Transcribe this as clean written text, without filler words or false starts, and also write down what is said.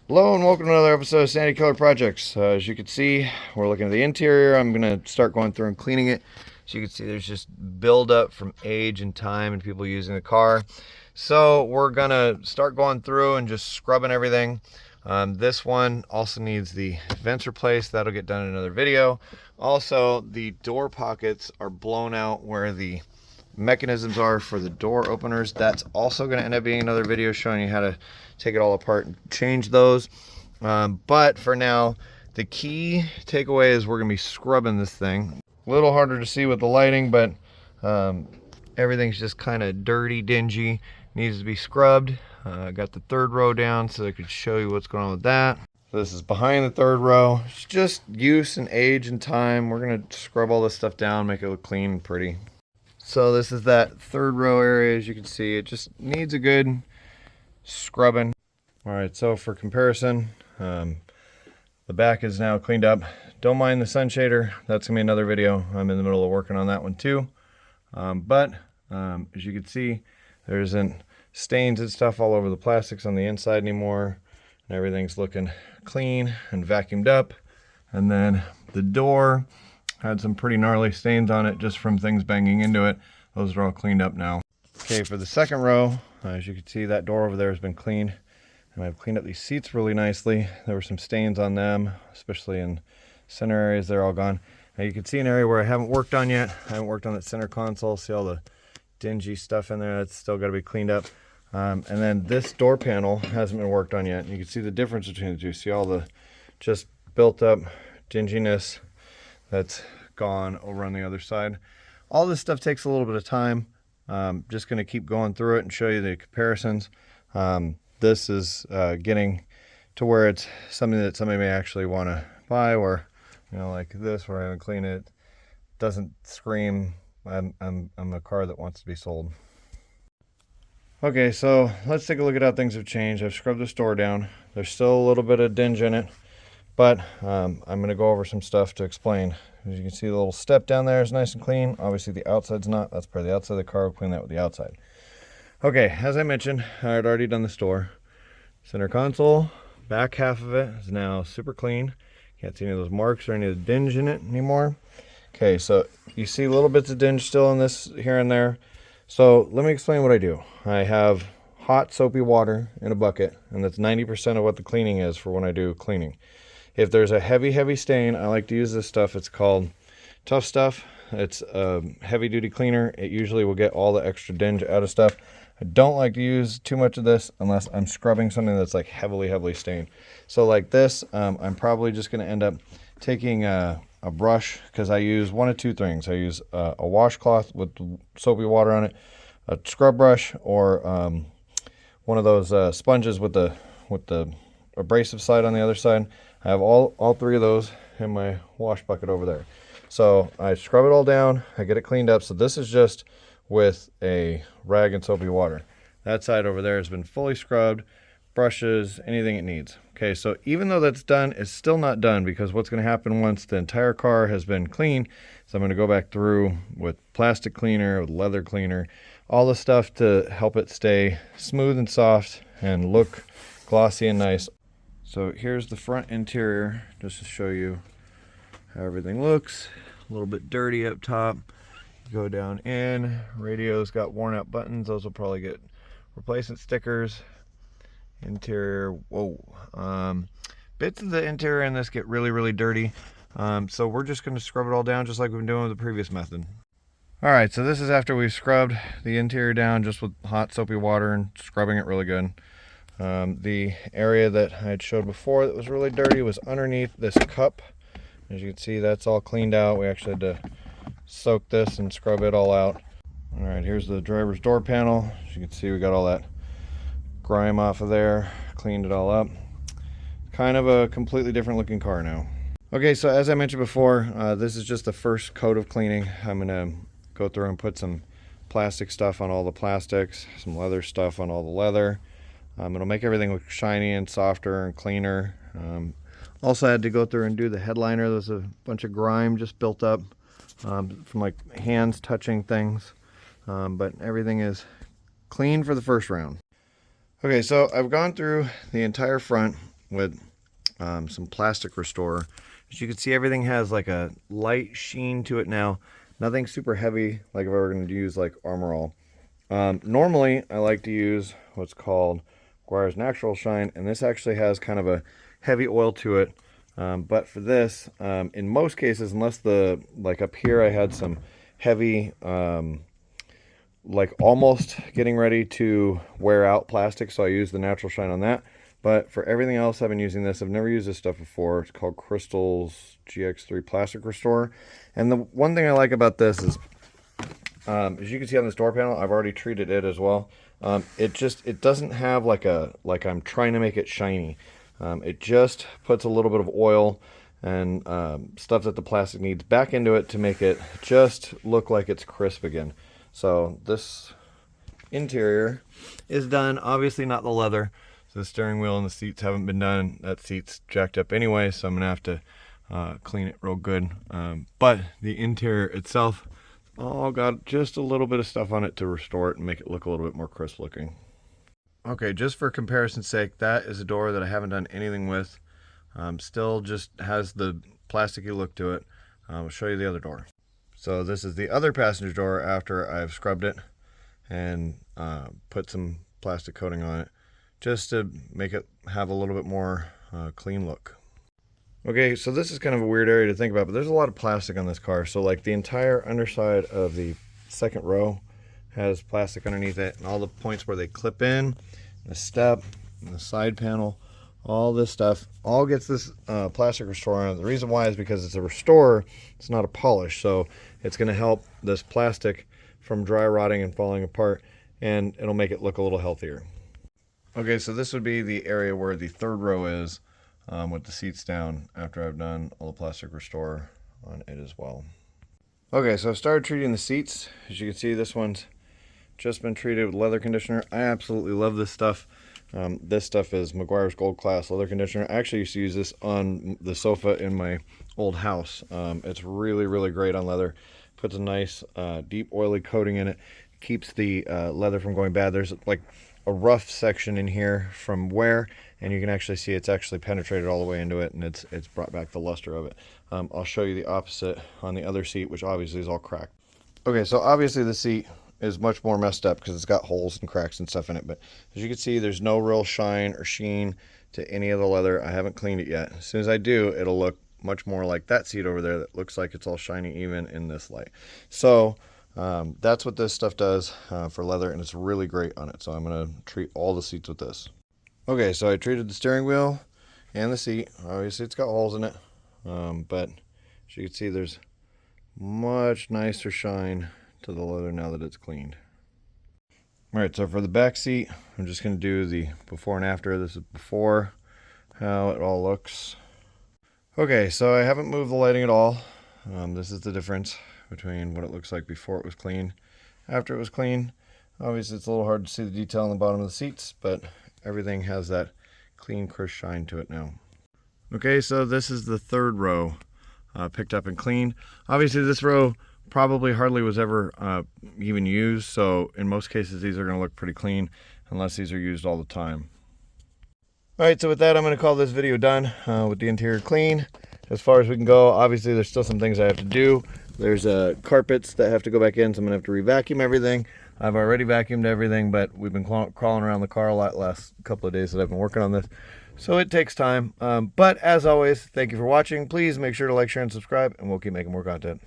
Hello and welcome to another episode of Sandy Killer Projects. As you can see, we're looking at the interior. I'm going to start going through and cleaning it. As you can see, there's just buildup from age and time and people using the car. So we're going to start going through and just scrubbing everything. This one also needs the vents replaced. That'll get done in another video. Also, the door pockets are blown out where the mechanisms are for the door openers. That's also going to end up being another video showing you how to take it all apart and change those. But for now, the key takeaway is we're going to be scrubbing this thing. A little harder to see with the lighting, but everything's just kind of dirty, dingy, needs to be scrubbed. Got the third row down so I could show you what's going on with that. So this is behind the third row. It's just use and age and time. We're going to scrub all this stuff down, make it look clean and pretty. So this is that third row area. As you can see, it just needs a good scrubbing. All right, so for comparison, the back is now cleaned up. Don't mind the sun shader. That's gonna be another video. I'm in the middle of working on that one too. But as you can see, there isn't stains and stuff all over the plastics on the inside anymore. And everything's looking clean and vacuumed up. And then the door had some pretty gnarly stains on it just from things banging into it. Those are all cleaned up now. Okay, for the second row, as you can see, that door over there has been cleaned. And I've cleaned up these seats really nicely. There were some stains on them, especially in center areas. They're all gone. Now you can see an area where I haven't worked on yet. I haven't worked on that center console. See all the dingy stuff in there? That's still got to be cleaned up. And then this door panel hasn't been worked on yet. You can see the difference between the two. See all the just built up dinginess that's gone over on the other side. All this stuff takes a little bit of time. Just going to keep going through it and show you the comparisons. This is getting to where it's something that somebody may actually want to buy, or like this where I haven't cleaned it, doesn't scream I'm a car that wants to be sold. Okay, so let's take a look at how things have changed. I've scrubbed this door down. There's still a little bit of dinge in it, but I'm going to go over some stuff to explain. As you can see, the little step down there is nice and clean. Obviously the outside's not. That's part of the outside of the car. We'll clean that with the outside. Okay, as I mentioned, I had already done this door. Center console, back half of it is now super clean. Can't see any of those marks or any of the dinge in it anymore. Okay, so you see little bits of dinge still in this here and there. So let me explain what I do. I have hot soapy water in a bucket, and that's 90% of what the cleaning is for when I do cleaning. If there's a heavy stain, I like to use this stuff. It's called Tough Stuff. It's a heavy duty cleaner. It usually will get all the extra dinge out of stuff. I don't like to use too much of this unless I'm scrubbing something that's like heavily stained. So like this, I'm probably just going to end up taking a brush, because I use one of two things. I use a washcloth with soapy water on it, a scrub brush, or one of those sponges with the abrasive side on the other side. I have all three of those in my wash bucket over there. So I scrub it all down, I get it cleaned up. So this is just with a rag and soapy water. That side over there has been fully scrubbed, brushes, anything it needs. Okay, so even though that's done, it's still not done, because what's going to happen once the entire car has been cleaned is I'm going to go back through with plastic cleaner, with leather cleaner, all the stuff to help it stay smooth and soft and look glossy and nice. So here's the front interior, just to show you how everything looks. A little bit dirty up top. Go down in, radio's got worn out buttons. Those will probably get replacement stickers. Interior, whoa. Bits of the interior in this get really dirty. So we're just going to scrub it all down just like we've been doing with the previous method. All right, so this is after we've scrubbed the interior down just with hot soapy water and scrubbing it really good. The area that I had showed before that was really dirty was underneath this cup. As you can see, that's all cleaned out. We actually had to soak this and scrub it all out. All right, here's the driver's door panel. As you can see, we got all that grime off of there, cleaned it all up. Kind of a completely different looking car now. Okay, so as I mentioned before, this is just the first coat of cleaning. I'm gonna go through and put some plastic stuff on all the plastics, some leather stuff on all the leather. It'll make everything look shiny and softer and cleaner. Also, I had to go through and do the headliner. There's a bunch of grime just built up from like hands touching things, but everything is clean for the first round. Okay, so I've gone through the entire front with some plastic restorer. As you can see, everything has like a light sheen to it now. Nothing super heavy like if I were going to use like Armor All. Normally, I like to use what's called Meguiar's Natural Shine, and this actually has kind of a heavy oil to it. But for this, in most cases, unless like up here I had some heavy, like almost getting ready to wear out plastic, so I use the Natural Shine on that. But for everything else, I've been using this. I've never used this stuff before. It's called Crystal's GX3 Plastic Restorer. And the one thing I like about this is, as you can see on this door panel, I've already treated it as well. It doesn't have like I'm trying to make it shiny. It just puts a little bit of oil and stuff that the plastic needs back into it to make it just look like it's crisp again. So this interior is done. Obviously not the leather. So the steering wheel and the seats haven't been done. That seat's jacked up anyway, so I'm gonna have to clean it real good. But the interior itself, all got just a little bit of stuff on it to restore it and make it look a little bit more crisp looking. Okay, just for comparison's sake, that is a door that I haven't done anything with. Still just has the plasticky look to it. I'll show you the other door. So this is the other passenger door after I've scrubbed it and put some plastic coating on it, just to make it have a little bit more clean look. Okay, so this is kind of a weird area to think about, but there's a lot of plastic on this car. So like the entire underside of the second row has plastic underneath it, and all the points where they clip in, the step, and the side panel, all this stuff all gets this plastic restorer on it. The reason why is because it's a restorer, it's not a polish, so it's going to help this plastic from dry rotting and falling apart, and it'll make it look a little healthier. Okay, so this would be the area where the third row is, with the seats down after I've done all the plastic restore on it as well. Okay, so I've started treating the seats. As you can see, this one's just been treated with leather conditioner. I absolutely love this stuff. This stuff is Meguiar's Gold Class leather conditioner. I actually used to use this on the sofa in my old house. It's really, really great on leather. Puts a nice deep oily coating in it. Keeps the leather from going bad. There's like a rough section in here from wear, and you can actually see it's actually penetrated all the way into it, and it's brought back the luster of it. I'll show you the opposite on the other seat, which obviously is all cracked. Okay, so obviously the seat is much more messed up because it's got holes and cracks and stuff in it, but as you can see, there's no real shine or sheen to any of the leather. I haven't cleaned it yet. As soon as I do, it'll look much more like that seat over there that looks like it's all shiny even in this light. So that's what this stuff does for leather, and it's really great on it. So I'm going to treat all the seats with this. Okay, so I treated the steering wheel and the seat. Obviously it's got holes in it, but as you can see, there's much nicer shine to the leather now that it's cleaned. Alright, so for the back seat, I'm just going to do the before and after. This is before, how it all looks. Okay, so I haven't moved the lighting at all. This is the difference between what it looks like before it was clean, after it was clean. Obviously it's a little hard to see the detail on the bottom of the seats, but everything has that clean, crisp shine to it now. Okay, so this is the third row picked up and cleaned. Obviously this row probably hardly was ever even used, so in most cases these are going to look pretty clean unless these are used all the time. Alright, so with that I'm going to call this video done with the interior clean as far as we can go. Obviously there's still some things I have to do. There's carpets that have to go back in, so I'm going to have to re-vacuum everything. I've already vacuumed everything, but we've been crawling around the car a lot last couple of days that I've been working on this, so it takes time. But as always, thank you for watching. Please make sure to like, share, and subscribe, and we'll keep making more content.